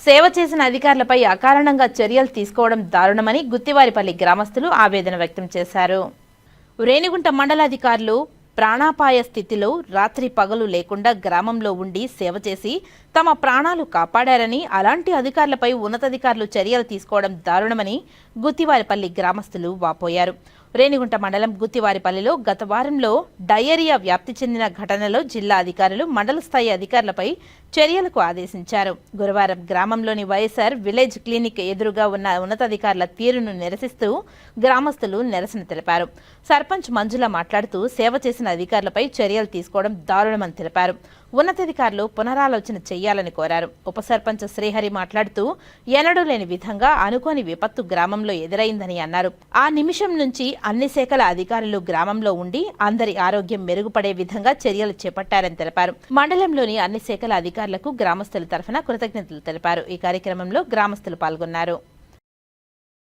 సేవ చేసిన అధికారులపై అకారణంగా చర్యలు తీసుకోవడం దారుణమని గుత్తివారిపల్లి గ్రామస్తులు ఆవేదన వ్యక్తం చేశారు. రేణిగుంట మండలాధికారులు ప్రాణాపాయ స్థితిలో రాత్రి పగలు లేకుండా గ్రామంలో ఉండి సేవ చేసి తమ ప్రాణాలు కాపాడారని, అలాంటి అధికారులపై ఉన్నతాధికారులు చర్యలు తీసుకోవడం దారుణమని గుత్తివారిపల్లి గ్రామస్తులు వాపోయారు. రేణిగుంట మండలం గుత్తివారిపల్లిలో గత వారంలో డయేరియా వ్యాప్తి చెందిన ఘటనలో జిల్లా అధికారులు మండల స్థాయి అధికారులపై చర్యలకు ఆదేశించారు. గురువారం గ్రామంలోని వైఎస్ఆర్ విలేజ్ క్లినిక్ ఎదురుగా ఉన్న ఉన్నతాధికారుల తీరును నిరసిస్తూ గ్రామస్తులు నిరసన తెలిపారు. సర్పంచ్ మంజుల మాట్లాడుతూ సేవ చేసిన అధికారులపై చర్యలు తీసుకోవడం దారుణమని తెలిపారు. ఉన్నతాధికారులు పునరాలోచన చేయాలని కోరారు. ఉప సర్పంచ్ శ్రీహరి మాట్లాడుతూ ఎన్నడూ లేని విధంగా అనుకోని విపత్తు గ్రామంలో ఎదురైందని అన్నారు. ఆ నిమిషం నుంచి అన్ని శాఖల అధికారులు గ్రామంలో ఉండి అందరి ఆరోగ్యం మెరుగుపడే విధంగా చర్యలు చేపట్టారని తెలిపారు. మండలంలోని అన్ని శాఖల అధికారులకు గ్రామస్తుల తరఫున కృతజ్ఞతలు తెలిపారు. ఈ కార్యక్రమంలో గ్రామస్తులు పాల్గొన్నారు.